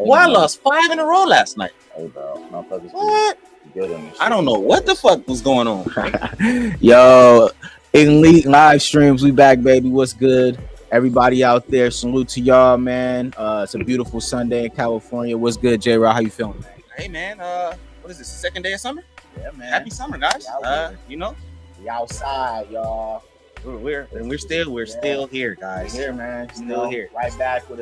Boy, I lost 5 in a row last night. Hey, bro. Motherfuckers. What? Good in this I don't know what the fuck was going on. Yo, Elite live streams, we back, baby. What's good? Everybody out there, salute to y'all, man. It's a beautiful Sunday in California. What's good, J-Rod? How you feeling, man? Hey, man. What is this? Second day of summer? Yeah, man. Happy summer, guys. You know, we outside, y'all. We're still here, guys. We're here, man. Still here. Right back with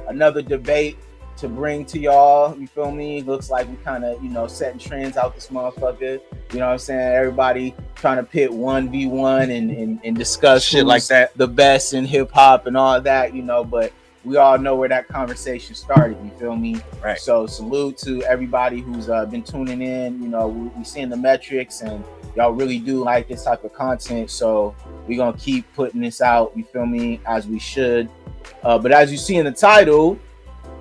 another debate to bring to y'all. You feel me? Looks like we kind of, setting trends out this motherfucker. You know what I'm saying? Everybody trying to pit 1v1 and discuss shit like that, the best in hip hop and all that, but we all know where that conversation started. You feel me? Right. So salute to everybody who's been tuning in. We seeing the metrics and y'all really do like this type of content. So we're going to keep putting this out. You feel me? As we should. But as you see in the title,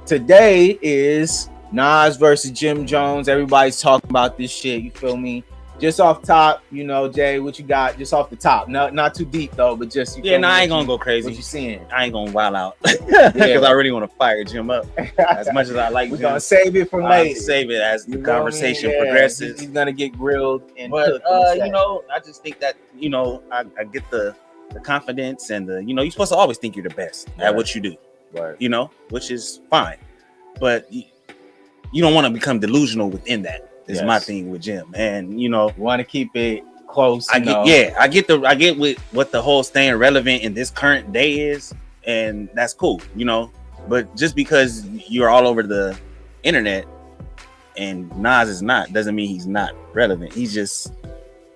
today is NAS versus Jim Jones. Everybody's talking about this shit. You feel me? Just off top, Jay, what you got? Just off the top, not too deep though, but just I ain't gonna go crazy. What you seeing? I ain't gonna wild out because I really want to fire Jim up as much as I like. We're gonna save it for later. Save it as the conversation progresses. He's gonna get grilled and cooked. I just think that I get the confidence and you're supposed to always think you're the best at what you do, right? Which is fine, but you don't want to become delusional within that. Is my thing with Jim, and want to keep it close. I get with what the whole staying relevant in this current day is, and that's cool, But just because you're all over the internet and Nas is not, doesn't mean he's not relevant. He's just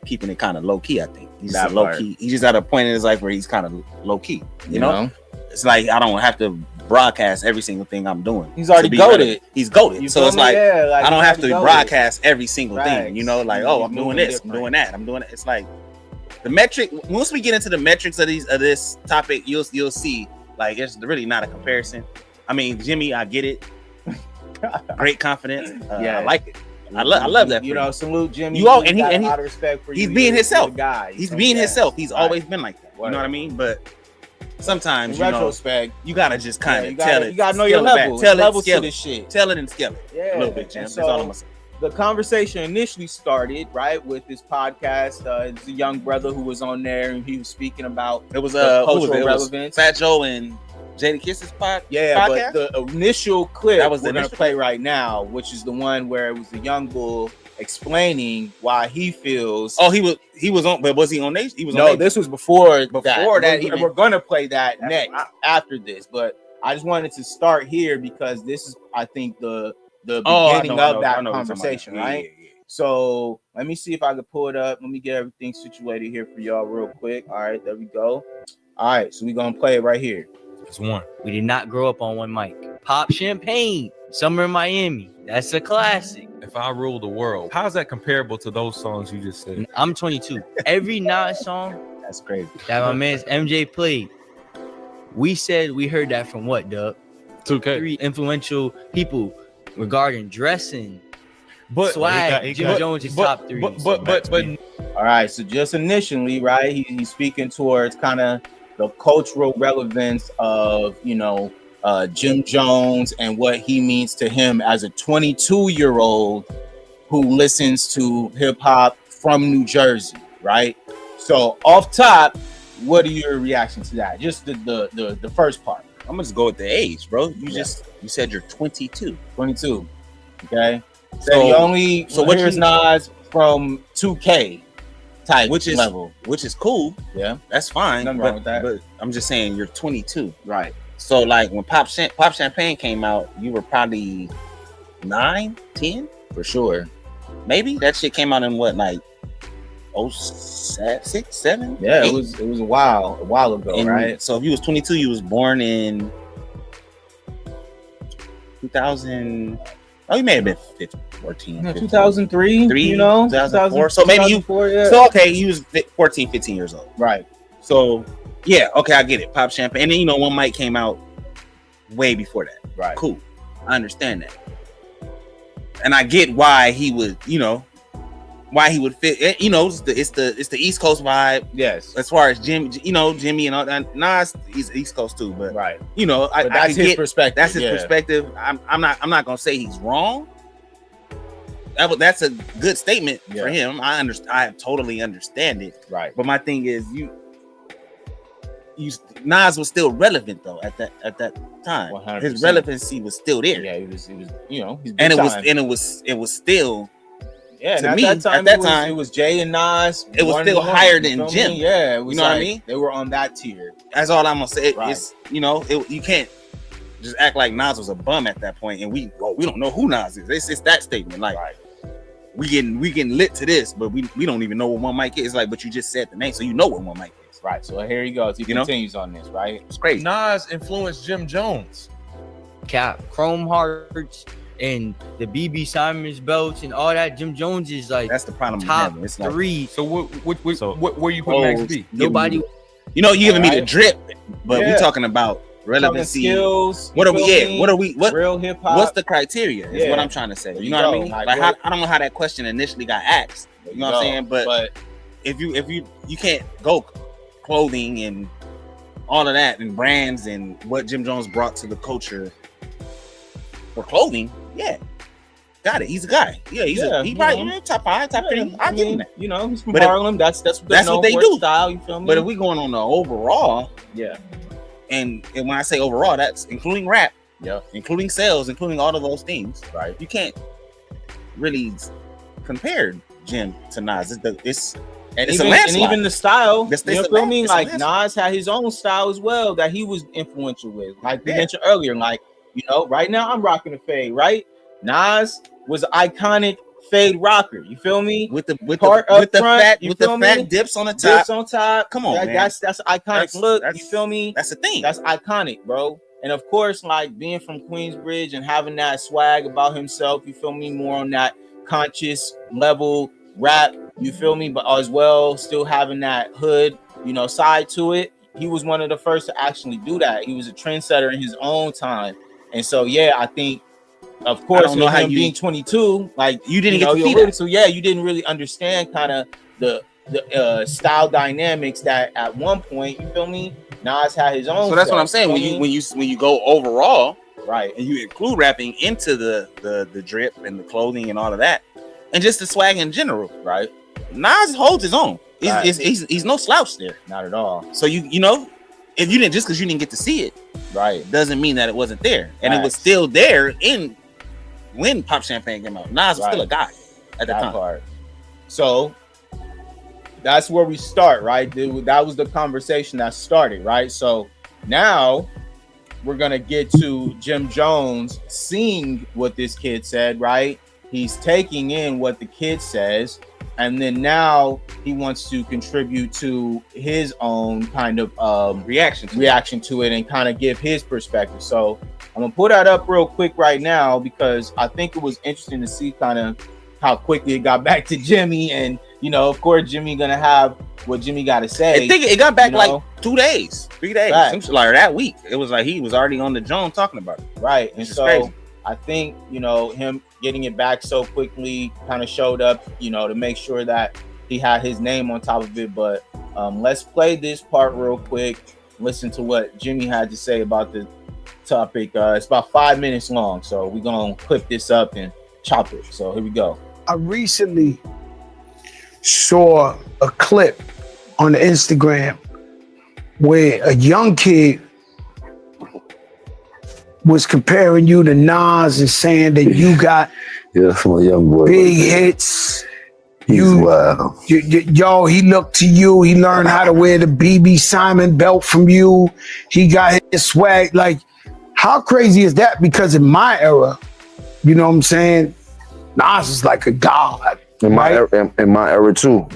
keeping it kind of low key. I think he's low key. He's just at a point in his life where he's kind of low key. You know, it's like I don't have to broadcast every single thing I'm doing. He's already goated. He's goated. So it's like I don't have to broadcast every single thing. I'm doing this, I'm doing that, I'm doing it. It's like the metric. Once we get into the metrics of this topic, you'll see like it's really not a comparison. I mean, Jimmy, I get it. Great confidence. I like it. I love that. Salute Jimmy. And he a lot of respect for he's you. Being himself. Guy. He's being himself. He's always been like that. You know what I mean? But sometimes, in retrospect, you gotta just kind of tell it. You gotta know your level. Tell levels it, to this shit. Tell it and scale it. Yeah, a little bit, Jim. So, that's all I'm gonna say. The conversation initially started with this podcast. It's a young brother who was on there and he was speaking about cultural relevance. Fat Joe and Jada Kiss's podcast. But the initial clip that we're gonna play right now, which is the one where it was the young bull explaining why he feels. Oh, he was on, but was he on Nation? He was. No, this was before that. We're gonna play that next after this, but I just wanted to start here because this is, I think, the beginning of that conversation, right? Yeah. So let me see if I can pull it up. Let me get everything situated here for y'all real quick. All right, there we go. All right, so we're gonna play it right here. It's one. We did not grow up on one mic. Pop Champagne, Summer in Miami. That's a classic. If I Rule the World, how's that comparable to those songs you just said? I'm 22. Every Nas song, that's crazy, that my man's MJ played, we said we heard that from what, Doug? 2K. 3 influential people regarding dressing, swag. Jim Jones is top 3. But all right, so just initially, right, he's speaking towards kind of the cultural relevance of Jim Jones and what he means to him as a 22-year-old who listens to hip hop from New Jersey, right? So off top, what are your reactions to that? Just the first part. I'm gonna just go with the age, bro. You said you're 22. 22. Okay. So you only what here's Nas from 2K type level, which is cool. Yeah, that's fine. Nothing wrong with that. But I'm just saying you're 22. Right. So like when Pop Champagne came out, you were probably 9, 10 for sure. Maybe that shit came out in what, like 06, 7? Yeah, 8? it was a while ago, right? So if you was 22, you was born in 2000. Oh, you may have been 14. Yeah, 2003, 2004. So maybe you. Yeah. So okay, you was 14, 15 years old. Right. So yeah, okay, I get it. Pop Champagne, and then one mic came out way before that. Right. Cool. I understand that, and I get why he would, why he would fit. You know, it's the East Coast vibe. Yes. As far as Jimmy, you know, Jimmy and all that. Nas, he's East Coast too, but Right. you know, That's his perspective. That's his perspective. I'm not gonna say he's wrong. That's a good statement for him. I totally understand it. Right. But my thing is, Nas was still relevant though at that time. 100%. His relevancy was still there. Yeah, he was. You know, he's and it was still. Yeah, to at me, that time, it was Jay and Nas. It was still higher than Jim. Yeah, it was, you know what I mean? They were on that tier. That's all I'm gonna say. Right. It's, you know, you can't just act like Nas was a bum at that point, and we don't know who Nas is. It's that statement. Like, we getting lit to this, but we don't even know what One Mic is. It's like, but you just said the name, so you know what One Mic is. Right. So here he goes. He continues on this. Right. It's crazy. Nas influenced Jim Jones. Cap, Chrome Hearts and the BB Simons belts and all that. Jim Jones is like that's the problem. Top it's three. Like, so what where you put Max B? Nobody. You know, you giving me the drip, but we talking about relevancy. Skills. What are we? What real hip hop? What's the criteria? Is what I'm trying to say. You know what I mean? Like I don't know how that question initially got asked. You know what I'm saying? But if you can't go clothing and all of that and brands and what Jim Jones brought to the culture for clothing, got it. He's a guy. Yeah, he probably top 5, top 3. I give him that. You know, he's from Harlem. That's what they do. Style, you feel me? But if we going on the overall, and when I say overall, that's including rap, including sales, including all of those things. Right. You can't really compare Jim to Nas. It's a landslide. And even the style, you feel me? Like Nas had his own style as well that he was influential with. Like we mentioned earlier, like, you know, right now I'm rocking a fade, right? Nas was an iconic fade rocker. You feel me? With the fat dips on the top. Dips on top. Come on, man. That's an iconic look. You feel me? That's the thing. That's iconic, bro. And of course, like being from Queensbridge and having that swag about himself, you feel me? More on that conscious level rap, you feel me? But as well, still having that hood, you know, side to it. He was one of the first to actually do that. He was a trendsetter in his own time. And so, I think, of course, I don't know how you being 22, like you didn't get to see that. So you didn't really understand kind of the style dynamics that at one point, you feel me? Nas had his own. So that's what I'm saying. When you go overall, right, and you include rapping into the drip and the clothing and all of that, and just the swag in general, right? Nas holds his own. He's no slouch there, not at all. So you know, if you didn't, just because you didn't get to see it, right, doesn't mean that it wasn't there, and it was still there when Pop Champagne came out. Nas was still a guy at the time. Part. So that's where we start, right? That was the conversation that started, right? So now we're gonna get to Jim Jones seeing what this kid said, right? He's taking in what the kid says, and then now he wants to contribute to his own kind of reaction to it and kind of give his perspective. So I'm gonna put that up real quick right now because I think it was interesting to see kind of how quickly it got back to Jimmy, and you know, of course, Jimmy gonna have what Jimmy got to say. I think it got back like 2 days, 3 days, like that week. It was like he was already on the Jones talking about it, right? And so crazy. I think, you know, him getting it back so quickly kind of showed up, you know, to make sure that he had his name on top of it. But let's play this part real quick. Listen to what Jimmy had to say about the topic. It's about 5 minutes long, so we're gonna clip this up and chop it. So here we go. I recently saw a clip on Instagram where a young kid was comparing you to Nas and saying that you got that's my young boy. Big hits. Wow. Yo, he looked to you. He learned how to wear the BB Simon belt from you. He got his swag. Like, how crazy is that? Because in my era, you know what I'm saying, Nas is like a god. In my era too.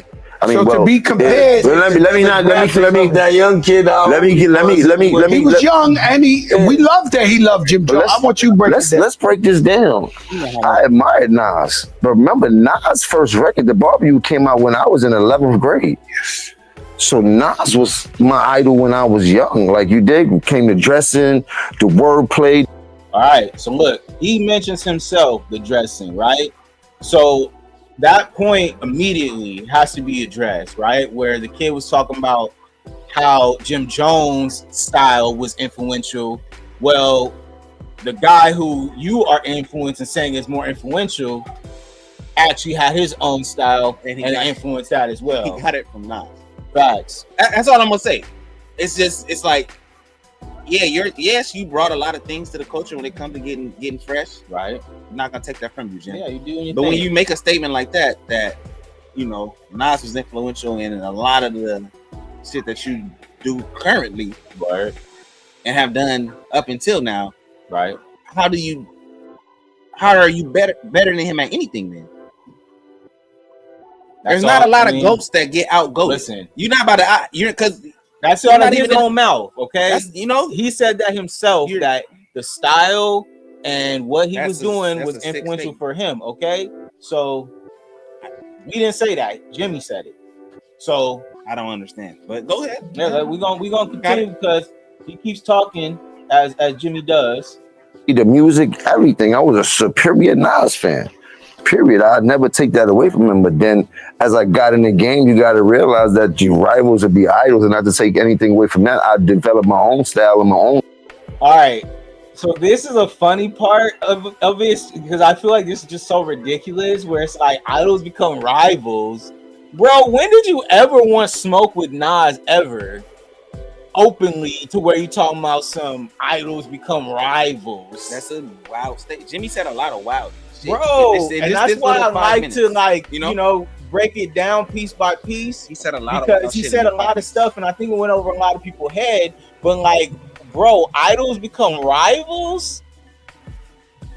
I mean, so to be compared, let me that young kid out. Let me. He was young, and we loved that he loved Jim Jones. I want you to break this down. Let's break this down. I admired Nas, but remember, Nas' first record, The Barbecue, came out when I was in 11th grade. Yes. So Nas was my idol when I was young. Like you did, came to dressing, the wordplay. All right. So look, he mentions himself, the dressing, right? So that point immediately has to be addressed, right? Where the kid was talking about how Jim Jones' style was influential. Well, the guy who you are influencing saying is more influential actually had his own style and influenced that as well. He got it from Nas. Facts. That's all I'm gonna say. It's like, yeah, you brought a lot of things to the culture when it comes to getting fresh, right? I'm not gonna take that from you, Jim. Yeah, you do. But when you make a statement like that, Nas was influential in a lot of the shit that you do currently, right, and have done up until now, right? How are you better than him at anything then? There's not a lot of goats that get out goated. Listen, you're not about to. You're because that's all out of his own mouth. Okay, that's, he said that himself. That the style and what he was doing was influential for him. Okay, so we didn't say that. Jimmy said it. So I don't understand. But go ahead. Yeah, we're gonna continue because he keeps talking as Jimmy does. The music, everything. I was a superior Nas fan. Period. I'd never take that away from him. But then as I got in the game, you got to realize that your rivals would be idols, and not to take anything away from that. I developed my own style and my own. All right. So this is a funny part of it because I feel like this is just so ridiculous where it's like idols become rivals. Bro, when did you ever want smoke with Nas ever? Openly to where you talking about some idols become rivals. That's a wild state. Jimmy said a lot of wild shit. Bro, and that's why I like to break it down piece by piece. He said a lot because he said a lot of stuff, and I think it went over a lot of people's head. But like, bro, idols become rivals.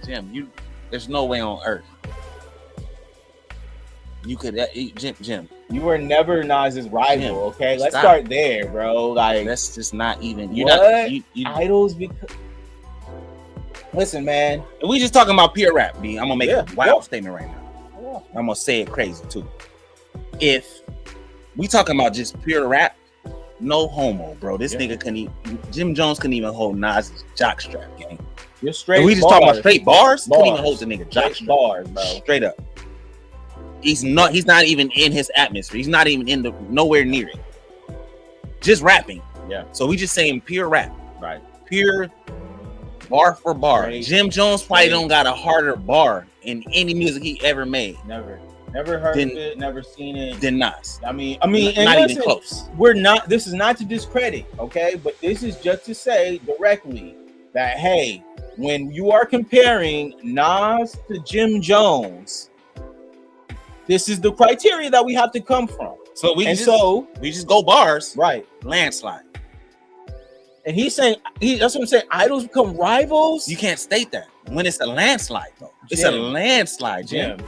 Jim, there's no way on earth you could Jim. You were never Nas's rival. Jim, okay, let's start there, bro. Like, that's just not even. Idols because. Listen, man. We just talking about pure rap, B. I'm gonna make a wild statement right now. Yeah. I'm gonna say it crazy too. If we talking about just pure rap, no homo, bro. This nigga couldn't even. Jim Jones couldn't even hold Nas' jockstrap game. You're straight. And we just talking about straight bars. Couldn't even hold the nigga jockstrap bars, bro. Straight up. He's not even in his atmosphere. He's not even nowhere near it. Just rapping. Yeah. So we just saying pure rap. Right. Pure bar for bar. Right. Jim Jones probably don't got a harder bar in any music he ever made. Never heard of it, never seen it. Than Nas. I mean, not listen, even close. This is not to discredit, okay? But this is just to say directly that, hey, when you are comparing Nas to Jim Jones, this is the criteria that we have to come from. So we just go bars, right? Landslide. And he's saying that's what I'm saying. Idols become rivals. You can't state that when it's a landslide, though. It's a landslide, Jim.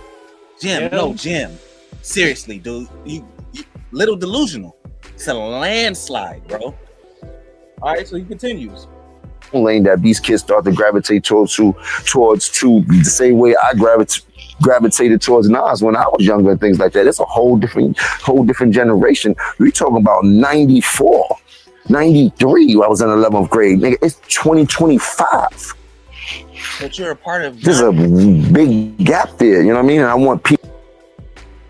No, Jim. Seriously, dude. You little delusional. It's a landslide, bro. All right, so he continues. Lane that these kids start to gravitate towards the same way I gravitated towards Nas when I was younger and things like that. It's a whole different generation. We talking about 94, 93. I was in 11th grade. Nigga, it's 2025. But you're a part of. There's a big gap there. You know what I mean? And I want people.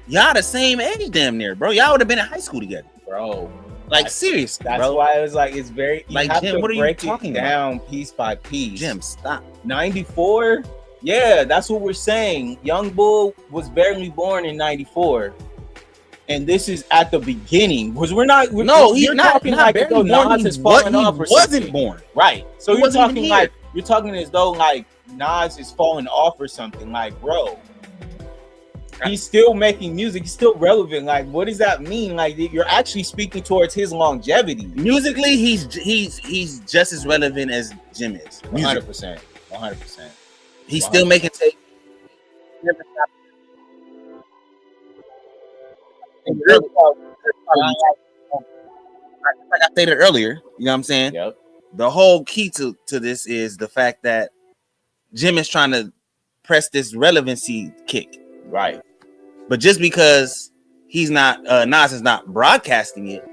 Y'all the same age, damn near, bro. Y'all would have been in high school together, bro. Like, seriously, that's bro. why it was like, it's very, you like, have Jim, to what are break you talking it down piece by piece. Jim, stop. 94? Yeah, that's what we're saying. Young Bull was barely born in 94. And this is at the beginning. Because you're not talking like as though Nas is falling off or something. Wasn't born. Right. So you're talking as though like Nas is falling off or something. Like, bro, he's still making music. He's still relevant. Like, what does that mean? Like, you're actually speaking towards his longevity. Musically, he's just as relevant as Jim is. 100%. 100%. He's still making tapes. Like I stated earlier, you know what I'm saying? Yep. The whole key to this is the fact that Jim is trying to press this relevancy kick. Right. But just because he's not, Nas is not broadcasting it,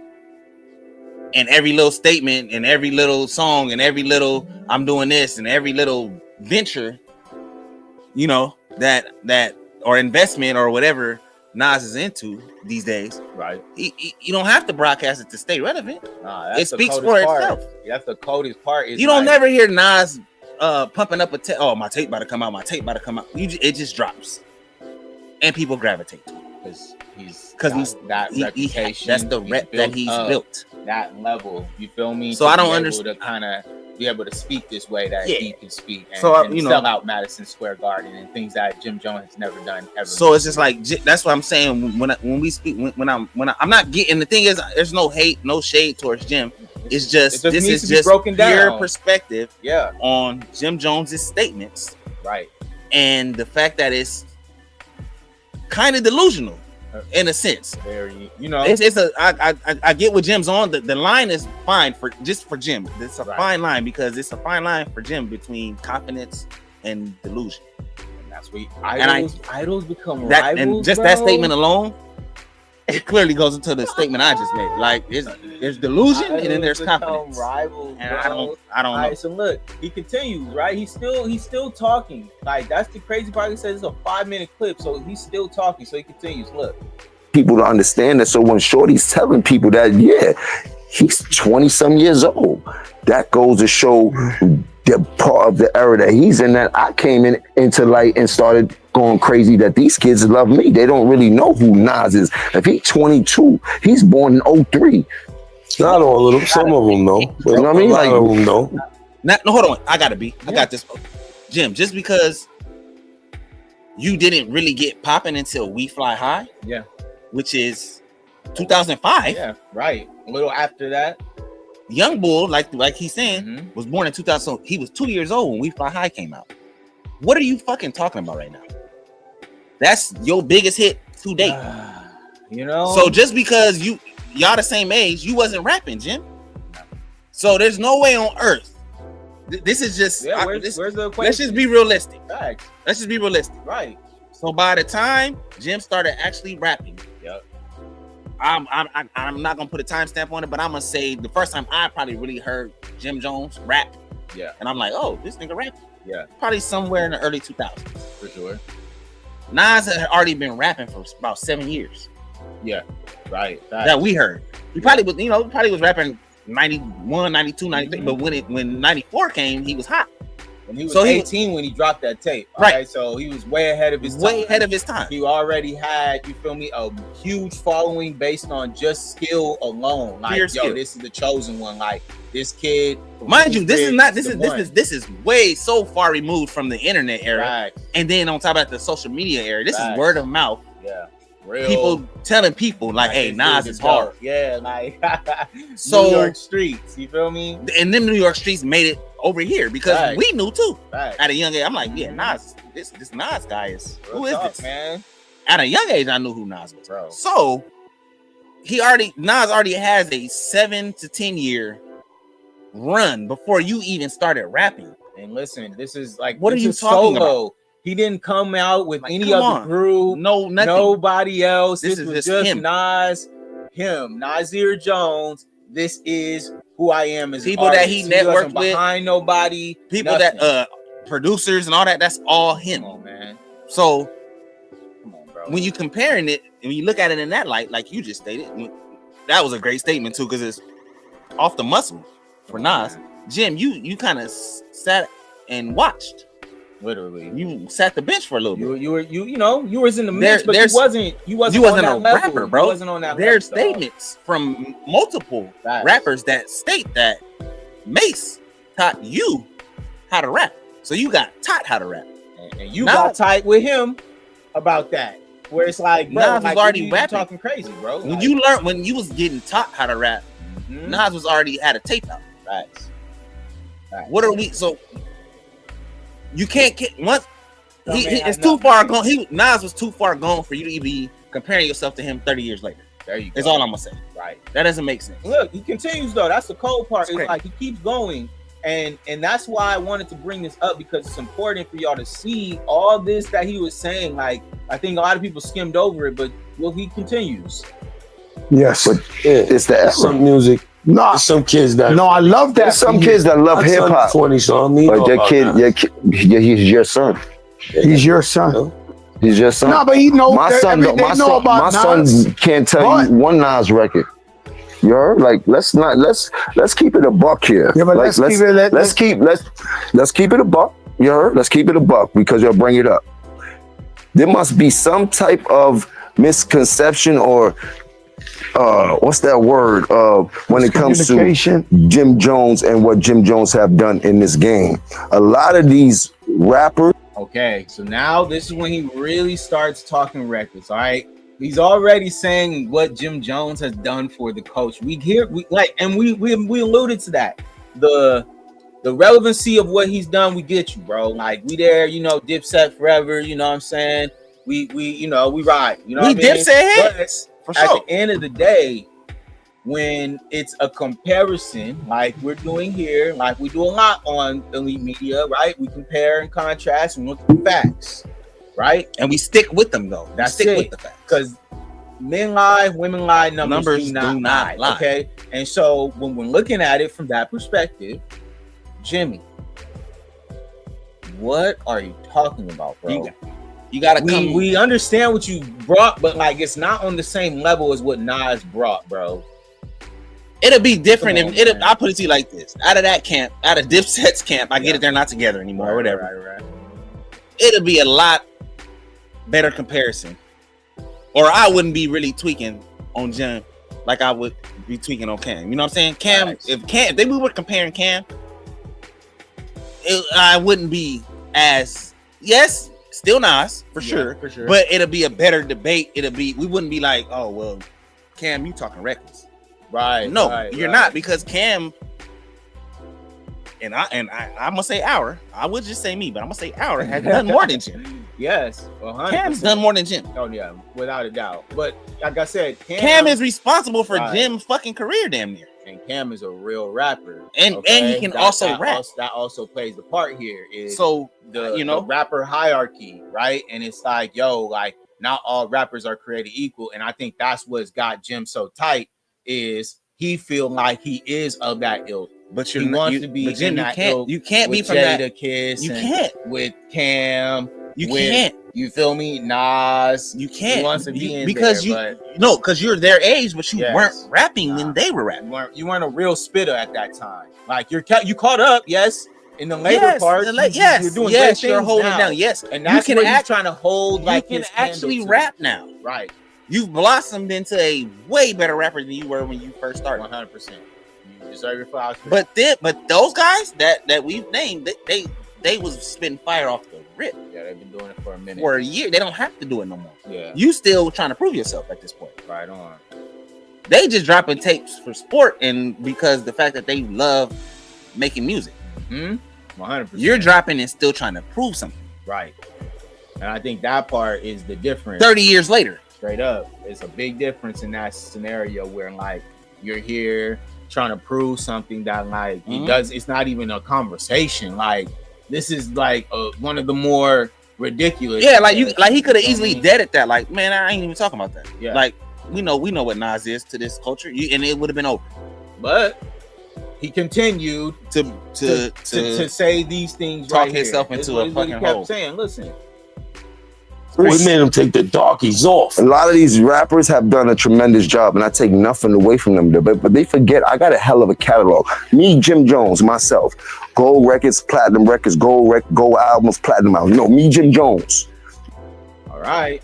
and every little statement and every little song and every little I'm doing this and every little venture, you know, that or investment or whatever Nas is into these days, Right. You don't have to broadcast it to stay relevant. Nah, It speaks for itself. That's the coldest part. Is You don't like, never hear Nas pumping up a tape. Oh, my tape about to come out. My tape about to come out. It just drops, and people gravitate to it because he's that reputation. That's the rep that he's built. That level, you feel me? So I don't understand. To kind of be able to speak this way that he can speak, and, so and sell out Madison Square Garden and things that Jim Jones has never done ever. So it's just like that's what I'm saying when we speak when I'm not getting. The thing is, there's no hate, no shade towards Jim. It's just this is just broken down pure perspective, on Jim Jones's statements, right? And the fact that it's kind of delusional. In a sense, very, I get what Jim's on. The line is fine for Jim. It's a fine line because it's a fine line for Jim between confidence and delusion. And that's where idols become that, rivals. And just that statement alone, it clearly goes into the statement I just made. Like there's delusion and then there's confidence. Rivals, and I don't know. Right, so look, he continues, right? He's still talking. Like that's the crazy part. He says it's a 5-minute clip, so he's still talking. So he continues. Look, people to understand that. So when Shorty's telling people that, he's 20-some years old, that goes to show the part of the era that he's in, that I came into light and started going crazy, that these kids love me. They don't really know who Nas is. If he's 22, he's born in 03. Not all of them. Some of them know. You know what I mean? A lot of them know. No, hold on. I got this. Jim, just because you didn't really get popping until We Fly High, which is 2005. Yeah, right. A little after that. Young Bull, like he's saying, was born in 2000. So he was 2 years old when We Fly High came out. What are you fucking talking about right now? That's your biggest hit to date. So just because y'all the same age, you wasn't rapping, Jim. So there's no way on earth. This is just where's the equation? Let's just be realistic. Facts. Let's just be realistic. Right. So by the time Jim started actually rapping, I'm not gonna put a timestamp on it, but I'm gonna say the first time I probably really heard Jim Jones rap. And I'm like, oh, this nigga rapping. Probably somewhere in the early 2000s. For sure. Nas had already been rapping for about 7 years. Right. That we heard. He probably was rapping 91, 92, 93, but when 94 came, he was hot. When he was 18 when he dropped that tape. Right. So he was way ahead of his time. He already had, you feel me, a huge following based on just skill alone. Like, this is the chosen one. Like this kid. Mind you, this is way so far removed from the internet era. Right. And then on top of that, the social media era. This is word of mouth. Real. People telling people like, hey, Nas is hard. Like so New York streets, you feel me? And them New York streets made it over here because we knew too. At a young age, I'm like, Nas, this Nas guy is Real who is tough, this? Man. At a young age, I knew who Nas was. Bro. So Nas already has a 7 to 10 year run before you even started rapping. And listen, this is like, what are you talking about? He didn't come out with any other group. No, nothing. Nobody else. This was just him. Nasir Jones. This is who I am as people an that artist. he networked with. Behind nobody. People that producers and all that. That's all him. Come on, man. So come on, bro. When you comparing it and when you look at it in that light, like you just stated, that was a great statement too, because it's off the muscle for Nas. Man. Jim, you kind of sat and watched. Literally, you sat the bench for a little bit. You was in the mix, but you wasn't a rapper, bro. You wasn't on that. There's statements from multiple rappers that state that Mace taught you how to rap, so you got taught how to rap, and you got tight with him about that. Where it's like, bro, Nas was already rapping, talking crazy, bro. When you learned, when you was getting taught how to rap, Nas was already had a tape out. Facts. What are we? So. You can't get once it's too far gone. Nas was too far gone for you to be comparing yourself to him 30 years later. There you go. That's all I'm gonna say. Right. That doesn't make sense. Look, he continues though. That's the cold part. It's like he keeps going, and that's why I wanted to bring this up, because it's important for y'all to see all this that he was saying. Like, I think a lot of people skimmed over it, but he continues. Yes, but it's the some music. No, some kids that I love that. There's some kids that love hip hop. 20, so but your kid, he's your son. He's your son. He's your son. No, but he knows. My son, they know about my son Nas. can't tell But- you one Nas record. You heard? Like, let's keep it a buck here. Yeah, but like, let's keep it a buck. You heard? Let's keep it a buck because you'll bring it up. There must be some type of misconception or what's that word? When it comes to Jim Jones and what Jim Jones have done in this game. A lot of these rappers. Okay, so now this is when he really starts talking records. All right, he's already saying what Jim Jones has done for the coach. We alluded to that. The relevancy of what he's done, we get you, bro. Like, we there, you know, Dipset forever. You know what I'm saying? We ride. You know, we what I mean? Dipset heads for At sure. the end of the day, when it's a comparison like we're doing here, like we do a lot on Elite Media, right? We compare and contrast and look at the facts, right? And we stick with them though. That's stick it. with the facts. Because men lie, women lie, numbers do not lie. Okay. And so when we're looking at it from that perspective, Jimmy, what are you talking about, bro? You gotta come. We understand what you brought, but like it's not on the same level as what Nas brought, bro. It'll be different Come on, if man. I'll put it to you like this. Out of that camp, out of Dipset's camp, I get it, they're not together anymore or whatever. Right. It'll be a lot better comparison. Or I wouldn't be really tweaking on Jim like I would be tweaking on Cam. You know what I'm saying? Cam, Nice. if we were comparing Cam, I wouldn't be as still Nas for sure. But it'll be a better debate. We wouldn't be like, oh well, Cam, you talking reckless. Right. No, right, you're right. not, because Cam and I'm gonna say our. I would just say me, but I'm gonna say our has done more than Jim. Yes, 100%. Cam's done more than Jim. Oh yeah, without a doubt. But like I said, Cam is responsible for Right. Jim's fucking career, damn near. and Cam is a real rapper, And he can also rap. That also plays the part here. Is So the rapper hierarchy, right? And it's like, yo, like not all rappers are created equal, and I think that's what's got Jim so tight. Is he feel like he is of that ilk? But He wants to be but Jim, in that you can't be with from that. Jada Kiss. You and can't. with Cam. You with- can't. You feel me? Nas. You can't. He wants to be in because there, because you're their age, but you Yes. weren't rapping Nah. when they were rapping. you weren't a real spitter at that time. Like you caught up, yes. In the later part, you're doing great things you're holding now. down. Yes, And that's you what can he's trying to hold. Like you can his candle actually to. rap now. Right, You've blossomed into a way better rapper than you were when you first started. 100%. You deserve your flowers. But those guys that we've named, they was spitting fire off the rip yeah, they've been doing it for a minute. for a year. They don't have to do it no more. Yeah, You still trying to prove yourself at this point. right on. They just dropping tapes for sport and because the fact that they love making music. 100%. You're dropping and still trying to prove something. right, and I think that part is the difference. 30 years later. Straight up, it's a big difference in that scenario where like you're here trying to prove something that like it's not even a conversation. Like this is like one of the more ridiculous. Yeah, like he could have You know easily what I mean? deaded that. Like, man, I ain't even talking about that. Yeah. Like, we know what Nas is to this culture, and it would have been over. But he continued To say these things. talk right himself here. into This a is what he fucking kept hole. saying, listen, We made him take the darkies off. A lot of these rappers have done a tremendous job, and I take nothing away from them. But they forget I got a hell of a catalog. Me, Jim Jones, myself, gold records, platinum records, gold albums, platinum albums. No, me, Jim Jones. all right.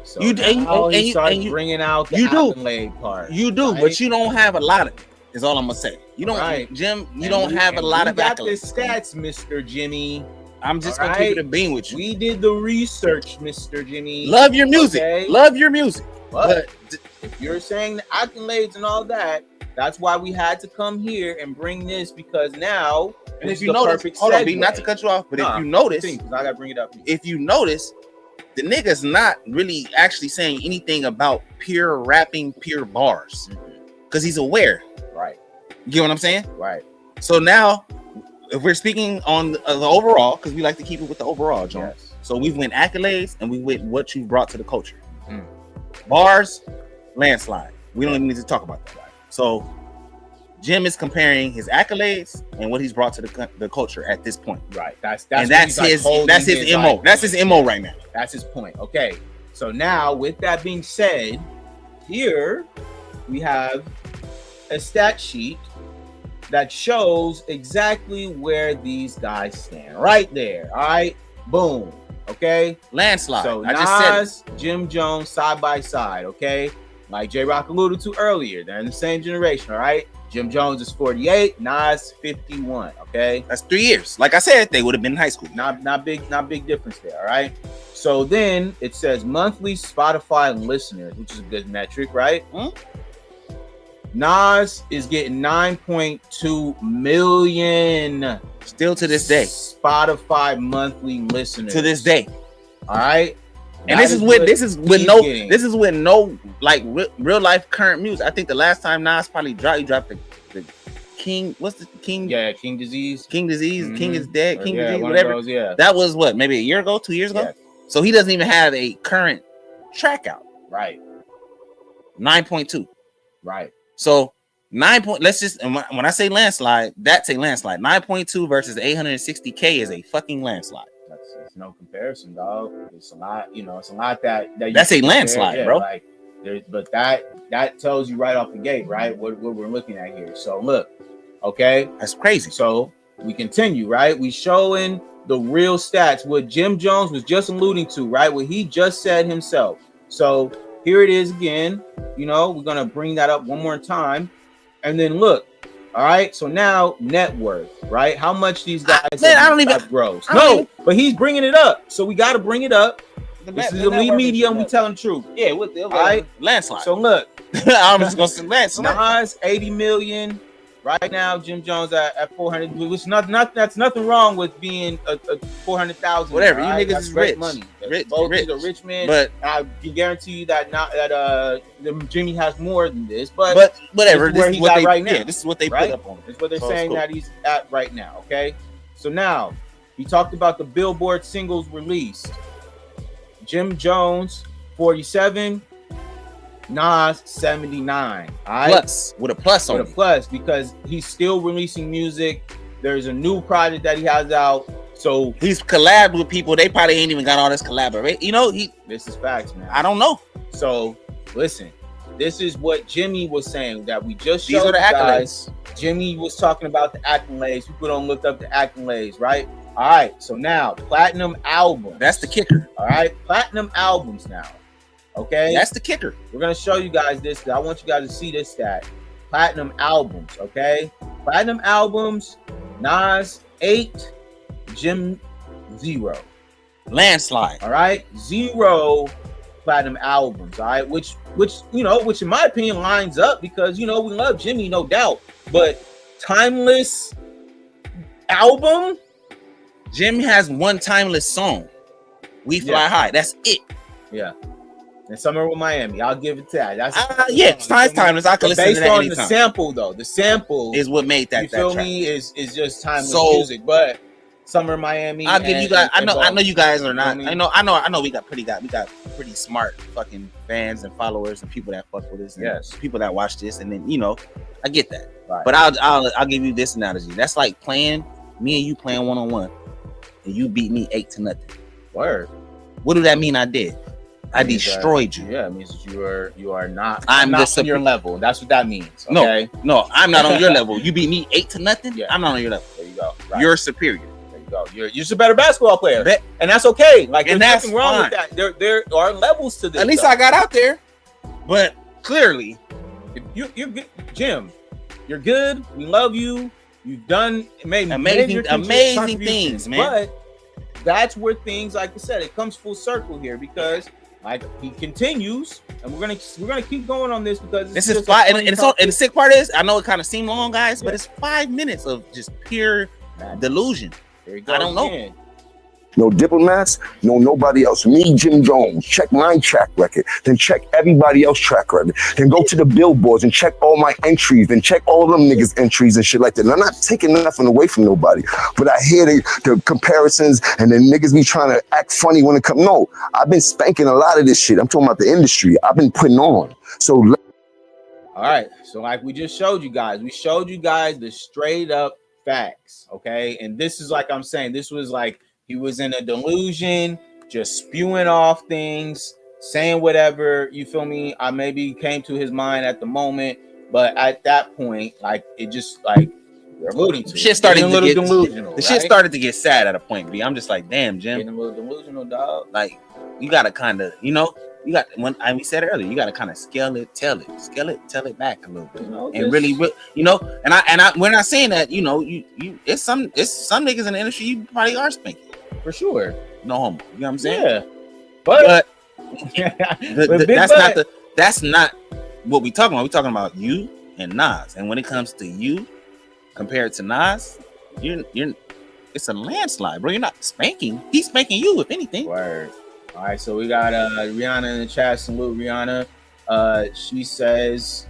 So You- and- now he and you- starts and you- bringing out the you do. accolade part. You do, right? but you don't have a lot of it. Is all I'm gonna say. You don't, Right. Jim. You And don't we- have a and lot we of got accolades. the stats, Mr. Jimmy. I'm just All gonna keep right. it a bean with you. We did the research, Mr. Jimmy. Love your music. Okay. Love your music. But But if you're saying the accolades and all that, that's why we had to come here and bring this, because now and it's if you the notice, perfect hold on, B, segue. not to cut you off, but Nah, if you notice, because I gotta bring it up. if you notice, the nigga's not really actually saying anything about pure rapping, pure bars, because he's aware. Right, You get what I'm saying? right. So now, if we're speaking on the overall, because we like to keep it with the overall, John. Yes. So we went accolades and we went what you brought to the culture. Mm. Bars, landslide. We don't even need to talk about that. So Jim is comparing his accolades and what he's brought to the culture at this point. Right. That's And what that's he's, like, his holding MO. like, That's his MO right now. That's his point. Okay. So now, with that being said, here we have a stat sheet that shows exactly where these guys stand. Right there. All right. Boom. Okay. Landslide. So I just said Nas, Jim Jones, side by side. Okay. Like J Rock alluded to earlier, they're in the same generation. All right. Jim Jones is 48, Nas 51. Okay. that's 3 years. Like I said, they would have been in high school. Not big difference there. All right. So then it says monthly Spotify listeners, which is a good metric, right? Nas is getting 9.2 million Still to this day. Spotify monthly listeners. To this day. All right. And this is with no like real life current music. I think the last time Nas probably dropped the King. What's the King? Yeah, King Disease. King Disease. King is dead. King yeah, Disease. one Whatever. of those, yeah. That was what, maybe a year ago, 2 years ago. Yeah. So he doesn't even have a current track out. Right. 9.2. Right. So 9 point. Let's just, and when I say landslide, that's a landslide. 9.2 versus 860K is a fucking landslide. It's no comparison, dog. It's a lot, it's a lot that you that's a landslide, bro. Like but that tells you right off the gate, right? What we're looking at here. So look, okay, that's crazy. So we continue, right? We showing the real stats, what Jim Jones was just alluding to, right? What he just said himself. So here it is again. We're gonna bring that up one more time, and then look. All right, so now net worth, right? How much these guys gross? But he's bringing it up, so we got to bring it up. This is elite media, and we telling the truth. Yeah, with the all right, landslide. So look, I'm just gonna say landslide. Nas 80 million right now. Jim Jones at 400. Which that's nothing wrong with being a 400,000. Whatever, right? you niggas that's is great rich. Money. Rich, both rich. are rich men, but I can guarantee you that Jimmy has more than this. But whatever, this is where he's at right now. Yeah, this is what they put up on. It's what they're saying that he's at right now. Okay, so now he talked about the Billboard singles released. Jim Jones 47, Nas 79. All right? Plus with a plus on it. With a plus because he's still releasing music. There's a new project that he has out. So he's collabed with people. They probably ain't even got all this collaborate. This is facts, man. I don't know. So listen, this is what Jimmy was saying that we just showed. These are the accolades. Jimmy was talking about the accolades. People don't look up the accolades, right? All right. So now platinum album. That's the kicker. All right. Platinum albums now. Okay. That's the kicker. We're gonna show you guys this. I want you guys to see this stat. Platinum albums. Okay. Platinum albums. Nas 8. Jim 0. Landslide. All right, 0 platinum albums. All right, which in my opinion lines up because we love Jimmy, no doubt. But timeless album, Jim has one timeless song. We Fly High. That's it. Yeah. And Summer with Miami, I'll give it to that. That's it's timeless. I can listen to that anytime. Based on the sample, though, the sample is what made that. You feel track. me? Is just timeless music, but. Summer Miami. I'll give you guys. I know you guys are not. I know. We got pretty smart fucking fans and followers and people that fuck with us. And people that watch this, and then I get that. Right. But I'll give you this analogy. That's like me and you playing 1-on-1, and you beat me 8-0. Word. What do that mean? I did. I destroyed you. Yeah, it means that you are not. I'm not on your level. That's what that means. Okay? No, I'm not on your level. You beat me 8-0. Yeah. I'm not on your level. There you go. Right. You're superior. Go. You're just a better basketball player, and that's okay. Like, there's nothing wrong with that. There are levels to this. At least I got out there, but clearly, you're good, Jim. You're good. We love you. You've done amazing things, man. But that's where things, like I said, it comes full circle here because, like, he continues, and we're gonna keep going on this because this is 5. And the sick part is, I know it kind of seemed long, guys, but it's 5 minutes of just pure delusion. I don't know. No diplomats, no nobody else. Me, Jim Jones, check my track record, then check everybody else's track record. Then go to the billboards and check all my entries, then check all them niggas' entries and shit like that. And I'm not taking nothing away from nobody, but I hear the comparisons and then niggas be trying to act funny when it comes. No, I've been spanking a lot of this shit. I'm talking about the industry. I've been putting on. So all right. So like we just showed you guys, the straight up facts, okay? And this is like I'm saying, this was like he was in a delusion. just spewing off things, saying whatever, you feel me? I maybe came to his mind at the moment, but at that point, like it just like you're alluding to shit started getting a little delusional. The shit started to get sad at a point, B. I'm just like, damn, Jim. Getting a little delusional, dog. Like, you gotta kind of, you know, you got we said it earlier, you gotta kind of tell it back a little bit, and really, you know. And I, we're not saying that, you know, you it's some niggas in the industry you probably are spanking for sure. No homo, you know what I'm saying? Yeah, but that's not what we talking about. We talking about you and Nas, and when it comes to you compared to Nas, you're it's a landslide, bro. You're not spanking. He's spanking you, if anything. Word. All right, so we got Rihanna in the chat. Salute Rihanna. She says,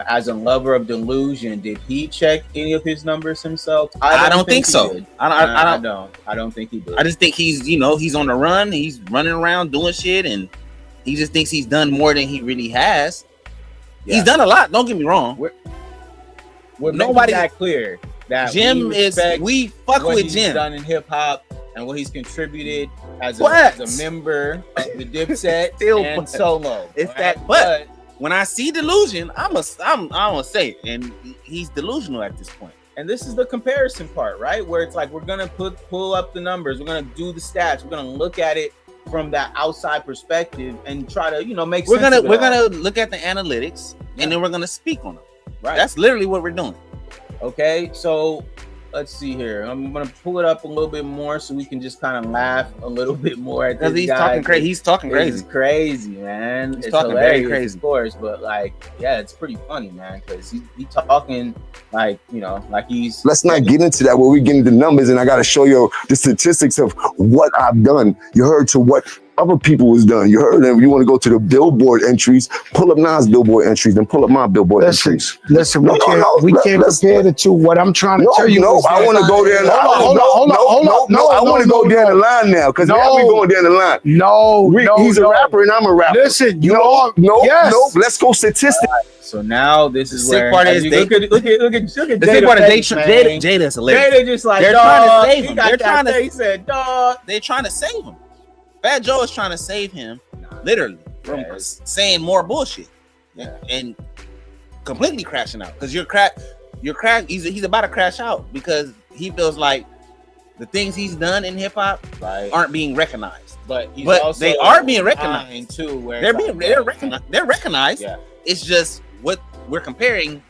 as a lover of delusion, did he check any of his numbers himself? I don't think so. I don't think he did. I just think he's, you know, he's on the run. He's running around doing shit, and he just thinks he's done more than he really has. Yeah. He's done a lot. Don't get me wrong. We're nobody that clear that Jim we fuck what with he's Jim done in hip hop and what he's contributed as a member of the Dipset and solo. It's right? That, but when I see delusion, I'm gonna say it, and he's delusional at this point. And this is the comparison part, right? Where it's like we're gonna pull up the numbers, we're gonna do the stats, we're gonna look at it from that outside perspective and try to, you know, make sense of it. We're gonna look at the analytics, and then we're gonna speak on them. Right. That's literally what we're doing. Okay, so let's see here. I'm gonna pull it up a little bit more so we can just kind of laugh a little bit more at this guy. Talking crazy. He's talking crazy. It's crazy, man. He's talking very crazy, of course. But like, yeah, it's pretty funny, man, because he talking like, you know, like he's. Let's not get into that where we get into numbers, and I gotta show you the statistics of what I've done. You heard to what other people was done. You heard them. You want to go to the Billboard entries, pull up Nas Billboard entries, then pull up my Billboard entries. Listen, we can't compare the two. What I'm trying to tell you is I want to go there. I want to go down the line now, because now we going down the line. He's a rapper and I'm a rapper. Listen, let's go statistics. So now this is where part is look at the sick part is Jada's hilarious. Jada just like, they're trying to save him. They're trying to save him. Fat Joe is trying to save him, literally, from saying more bullshit and completely crashing out. Because he's about to crash out because he feels like the things he's done in hip hop aren't being recognized. But they are being recognized too. Where they're recognized. They're recognized. Yeah. It's just what we're comparing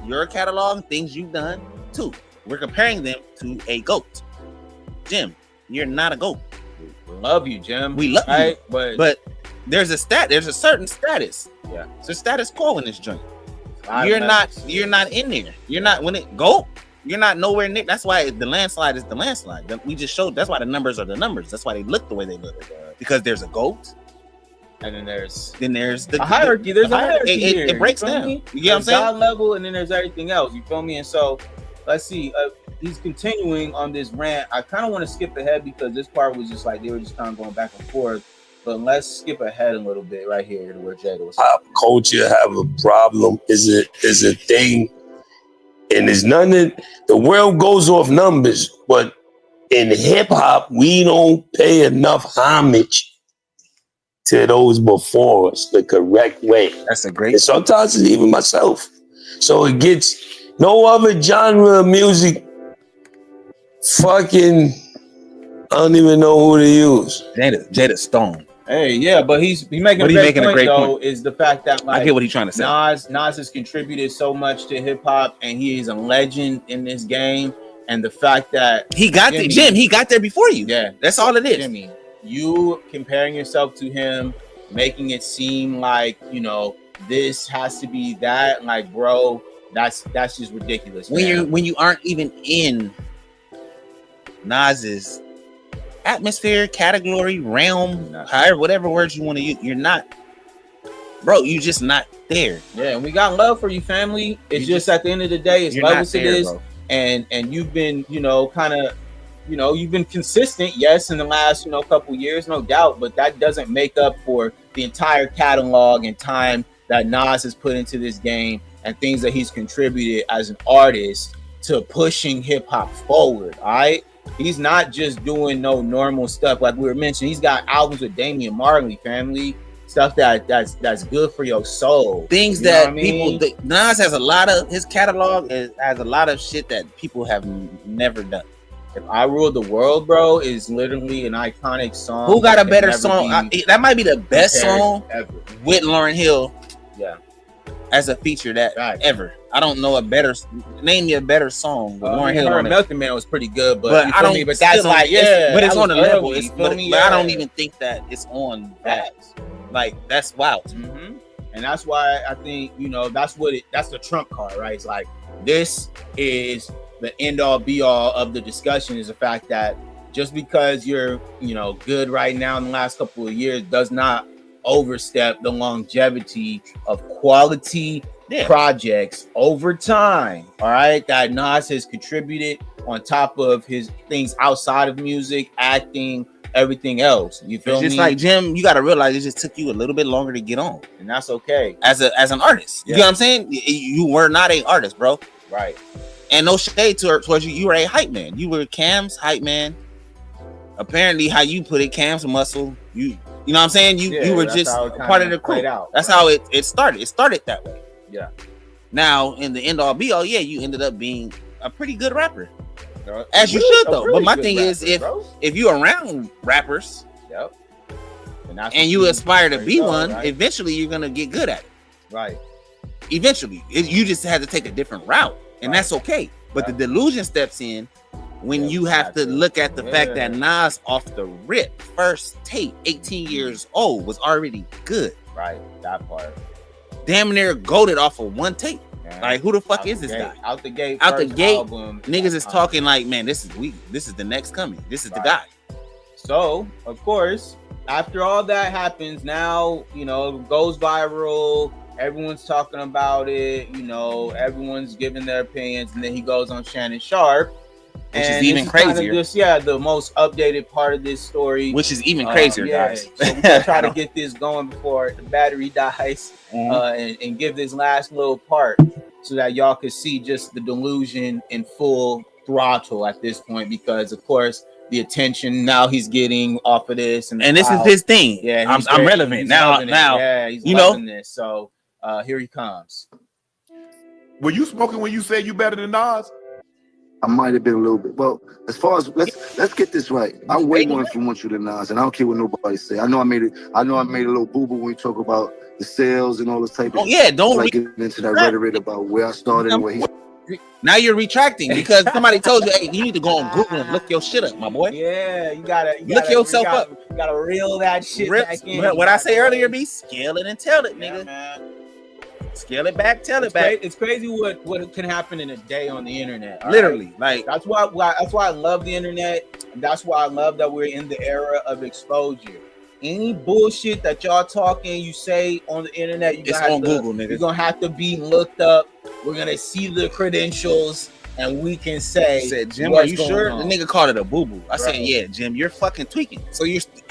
your catalog, things you've done to. We're comparing them to a GOAT. Jim, you're not a GOAT. Love you, Jim. We love you, but there's a certain status. Yeah, it's a status quo in this joint. You're not in there. You're not when it go. You're not nowhere near. That's why the landslide is the landslide. We just showed. That's why the numbers are the numbers. That's why they look the way they look. Because there's a GOAT, and then there's the hierarchy. There's a hierarchy. It breaks down. You get what I'm saying? God level, and then there's everything else. You feel me? And so let's see. He's continuing on this rant. I kind of want to skip ahead because this part was just like they were just kind of going back and forth. But let's skip ahead a little bit right here to where Jada was. Pop culture have a problem. Is a thing, and there's none that the world goes off numbers. But in hip hop, we don't pay enough homage to those before us the correct way. That's a great. And sometimes it's even myself. So it gets no other genre of music. Fucking, I don't even know who to use. Jada Stone. Hey, yeah, but he's making a great point. Is the fact that like I get what he's trying to say. Nas has contributed so much to hip hop, and he is a legend in this game. And the fact that he got Jim, he got there before you. Yeah, that's all it is. Jimmy, you comparing yourself to him, making it seem like, you know, this has to be that. Like, bro, that's just ridiculous. When you aren't even in Nas's atmosphere, category, realm, however, whatever words you want to use, you're not, bro. You just not there. Yeah, and we got love for you, family. It's just at the end of the day, as love as it is, and you've been, you know, kind of, you know, you've been consistent, yes, in the last, you know, couple years, no doubt, but that doesn't make up for the entire catalog and time that Nas has put into this game and things that he's contributed as an artist to pushing hip hop forward. All right. He's not just doing no normal stuff like we were mentioning. He's got albums with Damian Marley, family stuff that's good for your soul. Things You know that what I mean? people Nas has a lot of his catalog has a lot of shit that people have never done. If I Rule the World, bro, is literally an iconic song. Who got a that better can song? never be That might be the best compared song ever. with Lauryn Hill. Yeah. As a feature that Right. ever. I don't know a better name me a better song with Lauryn Hill on it. Melting Man was pretty good, but But you I feel don't. me? But that's still, like, but it's that on the was level. early, It's, you feel but, me? but I don't Yeah. even think that it's on that. Facts. Like that's wild. Mm-hmm. And that's why I think, that's the trump card, right? It's like, this is the end all be all of the discussion, is the fact that just because you're, good right now in the last couple of years does not overstep the longevity of quality projects over time. All right. That Nas has contributed on top of his things outside of music, acting, everything else. You feel me? It's just like Jim, you got to realize it just took you a little bit longer to get on, and that's okay. As an artist, you know what I'm saying? You were not an artist, bro. Right. And no shade towards you. You were a hype man. You were Cam's hype man. Apparently, how you put it, Cam's muscle. You know what I'm saying? You were just part of the crew. That's how it started. It started that way. Yeah. Now, in the end all be all, you ended up being a pretty good rapper. As you should, though. But my thing is, if you're around rappers, and you aspire to be one, eventually you're gonna get good at it. Right. Eventually, you just had to take a different route, and that's okay. But the delusion steps in when you have to look at the fact that Nas, off the rip, first tape, 18 years old, was already good. Right. That part. Damn near goated off of one tape. Like, who the fuck is this guy? Out the gate, album, niggas is talking like, man, this is the next coming. This is the guy. So, of course, after all that happens, now, it goes viral. Everyone's talking about it. Everyone's giving their opinions. And then he goes on Shannon Sharp. Which is even crazier. The most updated part of this story. Which is even crazier, guys. So we're going to try to get this going before the battery dies. And give this last little part so that y'all can see just the delusion in full throttle at this point, because of course the attention now he's getting off of this, and this is his thing. Yeah, I'm relevant now. Yeah, he's loving this. So here he comes. Were you smoking when you said you better than Nas? I might have been a little bit. Well, as far as let's get this right. I'm way more influential than Nas, and I don't care what nobody say. I know I made a little boo boo when you talk about the sales and all this type of. Oh yeah, don't like get into that rhetoric about where I started and where he. Now you're retracting because somebody told you, hey, you need to go on Google and look your shit up, my boy. Yeah, you gotta look yourself up. You gotta reel that shit back in. What I say earlier, be scale it and tell it, nigga. Man. Scale it back, tell it back. It's crazy what can happen in a day on the internet. Literally, right? That's why I love the internet. And that's why I love that we're in the era of exposure. Any bullshit that y'all talking, you say on the internet, it's on Google, nigga. You're gonna have to be looked up. We're gonna see the credentials, and we can say, said, Jim, are you sure? The nigga called it a boo-boo. I said, yeah, Jim, you're fucking tweaking. So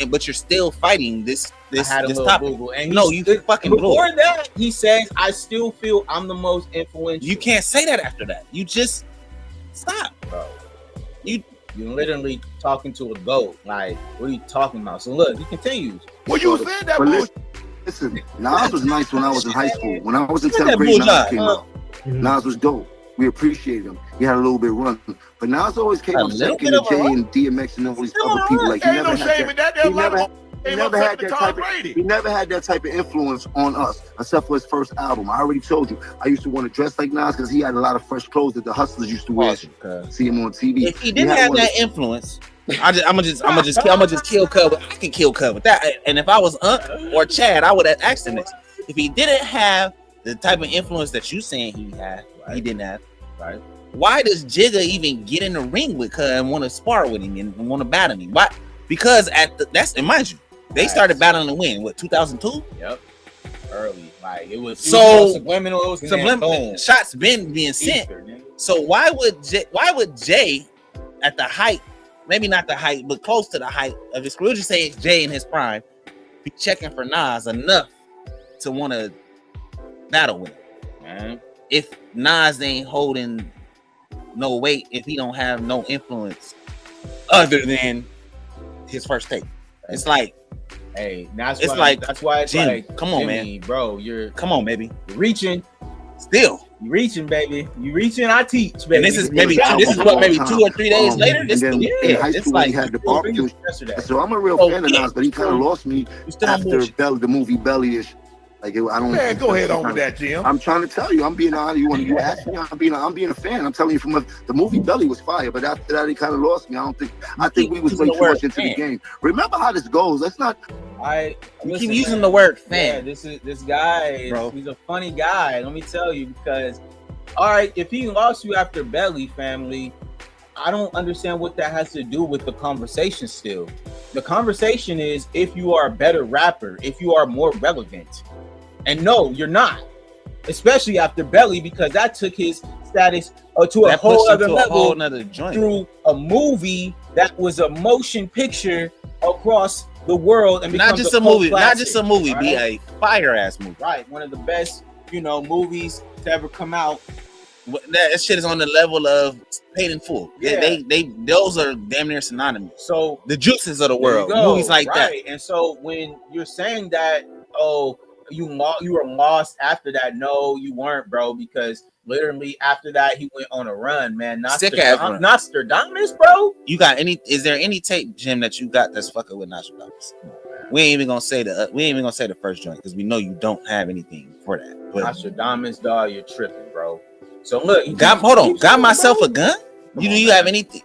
but you're still fighting this topic. And you fucking blew. Before that, he says, I still feel I'm the most influential. You can't say that after that. You just stop, bro. You're literally talking to a goat. Like, what are you talking about? So look, he continues. Well, you said that bullshit. Listen, Nas was nice when I was in high school. When I was in 10th grade, Nas came out. Nas was dope. We appreciated him. He had a little bit of run. But Nas always came up second to Jay and DMX and all these other people. Like, he never had that. He never had that type of influence on us, except for his first album. I already told you, I used to want to dress like Nas because he had a lot of fresh clothes that the hustlers used to wear. See him on TV. If he didn't have that influence, I'm gonna just kill Cub. I can kill Cub with that. And if I was or Chad, I would have asked him this. If he didn't have the type of influence that you saying he had, he didn't have. Right. Why does Jigga even get in the ring with Cub and want to spar with him and want to battle him? Why? Because and mind you, they started battling to win. What, 2002? Yep. Early, like it was subliminal shots being sent. So why would Jay at the height, maybe not the height, but close to the height of his career, we'll just say it's Jay in his prime, be checking for Nas enough to want to battle with him? Man. If Nas ain't holding no weight, if he don't have no influence other than his first tape. It's like, Hey, that's why it's Jim, like, come on, Jimmy, bro, you're baby. reaching. Still. You reaching, baby. You reaching, I teach, baby. And this is maybe 2 or 3 days later. And then in high school, when he had the barbecue. So I'm a real fan of Nas, but he kind of lost me after the movie Belly-ish. Like, I don't. Man, go ahead on with that, Jim. I'm trying to tell you, I'm being honest. You ask me, I'm being a fan. I'm telling you, the movie Belly was fire, but after that, he kind of lost me. I think we was way too much into the game. Remember how this goes. Let's not. You keep using the word fan. Yeah, this guy, bro. He's a funny guy. Let me tell you, because all right, if he lost you after Belly, family, I don't understand what that has to do with the conversation. Still, the conversation is if you are a better rapper, if you are more relevant. And no, you're not, especially after Belly, because that took his status to a whole other level through a movie that was a motion picture across the world, and not just a movie, right? Be a fire ass movie, right? One of the best, movies to ever come out. That shit is on the level of Paid in Full. Yeah. They those are damn near synonymous. So the Juices of the world, movies like that. And so when you're saying that, you were lost after that. No, you weren't, bro, because literally after that he went on a run, man. Nostradamus, bro. You got is there any tape, Jim, that you got that's fucking with Nostradamus? We ain't even gonna say the first joint because we know you don't have anything for that. But Nostradamus, dog, you're tripping, bro. So look, got myself a gun. Do you have anything,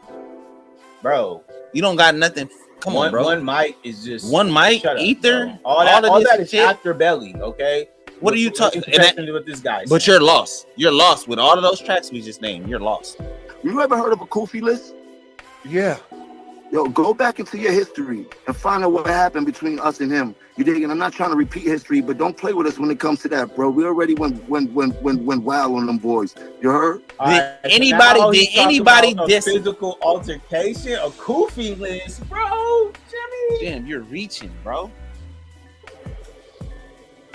bro? You don't got nothing. Come on, bro. One mic is just one mic. Ether. All that is after Belly. Okay. What are you talking? With this guy? But you're lost. You're lost with all of those tracks we just named. You're lost. You ever heard of a Kofi list? Yeah. Yo, go back into your history and find out what happened between us and him. You dig? And I'm not trying to repeat history, but don't play with us when it comes to that, bro. We already went wild on them boys. You heard? Did anybody diss physical altercation? A Kofi list, bro? Jim, you're reaching, bro.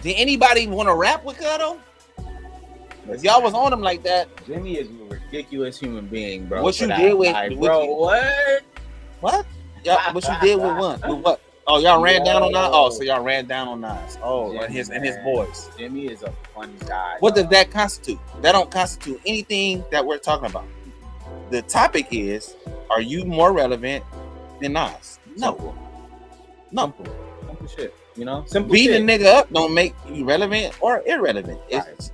Did anybody want to rap with Cutto? If y'all was on him like that, Jimmy is a ridiculous human being, bro. What you did with What? Yeah, what you did with one? With what? Oh, y'all ran down on Nas. Oh, so y'all ran down on Nas. Oh, Jimmy, and his boys. Jimmy is a funny guy. What does that constitute? That don't constitute anything that we're talking about. The topic is: are you more relevant than Nas? No. Simple shit. Simple. Beating a nigga up don't make you relevant or irrelevant.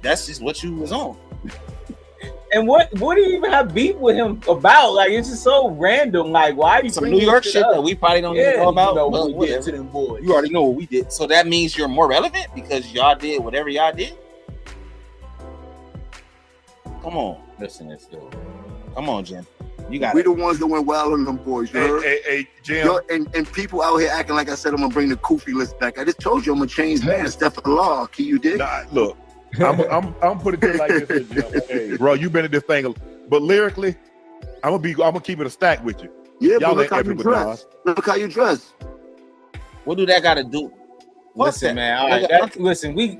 That's just what you was on. And what do you even have beef with him about? Like, it's just so random. Like, why are you some New York shit that we probably don't even know about? What we did to them boys. You already know what we did. So that means you're more relevant because y'all did whatever y'all did. Come on, listen, let's do it. Come on, Jim. You got we the ones that went wild on them boys. Hey, Jim. Yo, and people out here acting like I said I'm gonna bring the Kofi list back. I just told you I'm a changed man. Step of the law. Key, you did. Nah, look. I'm putting it like this, Jim. Hey, bro, you been in this thing, but lyrically, I'm gonna keep it a stack with you. Yeah, y'all but look how you dress. Look how you dress. What do that got to do? Listen, man. All right, listen. We,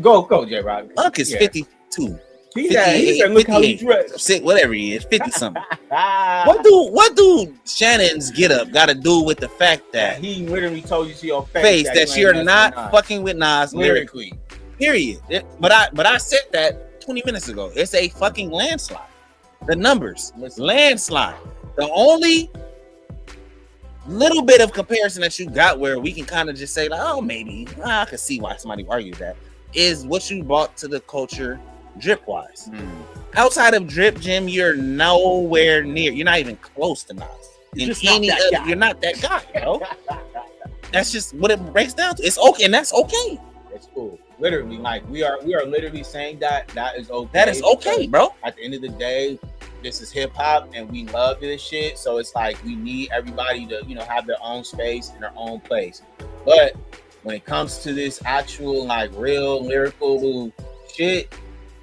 go, J Rock. Unc is 52. He said, look how you dress. Whatever he is, 50 something. What do Shannon's get up got to do with the fact that he literally told you to your face that you're not fucking with Nas lyrically? Period. But I said that 20 minutes ago. It's a fucking landslide. The numbers, landslide. The only little bit of comparison that you got where we can kind of just say like, oh, maybe I could see why somebody argued that is what you brought to the culture drip wise. Outside of drip, Jim, you're nowhere near. You're not even close to Nas. You're not that guy, bro. That's just what it breaks down to. It's okay, and that's okay. It's cool. Literally, like we are literally saying that is okay. That is okay, bro. At the end of the day, this is hip hop, and we love this shit. So it's like we need everybody to have their own space and their own place. But when it comes to this actual like real lyrical shit,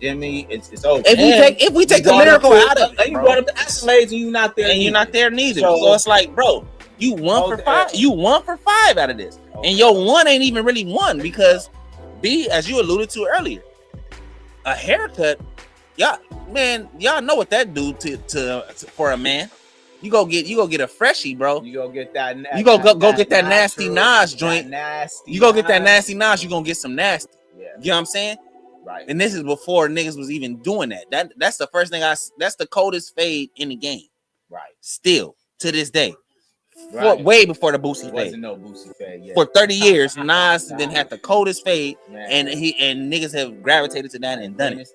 Jimmy, it's over. If we take the lyrical out of it, you brought up the accolades, and you're not there, and you're not there neither. So it's like, bro, you won for five. You won for 5 out of this, and your one ain't even really one because. B, as you alluded to earlier, a haircut, y'all know what that do to for a man. You go get a freshie, bro. You go get that. You go get that nasty Nas joint. Nasty. You go get that nasty Nas. You gonna get some nasty. Yeah. You know what I'm saying? Right. And this is before niggas was even doing that. That's the first thing that's the coldest fade in the game. Right. Still to this day. Right. Way before the Boosie fade. Wasn't no Boosie fade yet. For 30 years, Nas then had the coldest fade, Man. and niggas have gravitated to that and done it.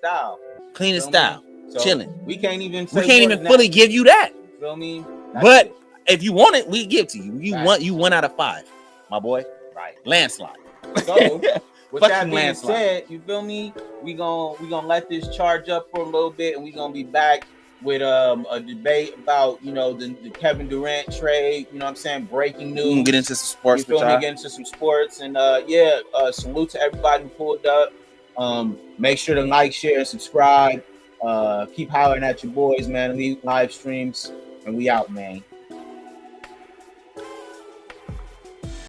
Clean style. So chilling. We can't even fully give you that. You feel me? But if you want it, we give to you. You 1 out of 5, my boy. Right. Landslide. So with that Fucking being landslide. said, you feel me? We gonna let this charge up for a little bit, and we gonna be back with a debate about the Kevin Durant trade. You know what I'm saying? Breaking news. We can get into some sports. You feel me? Get into some sports, and salute to everybody who pulled up. Make sure to like, share, and subscribe. Keep hollering at your boys, man. Leave live streams, and we out, man.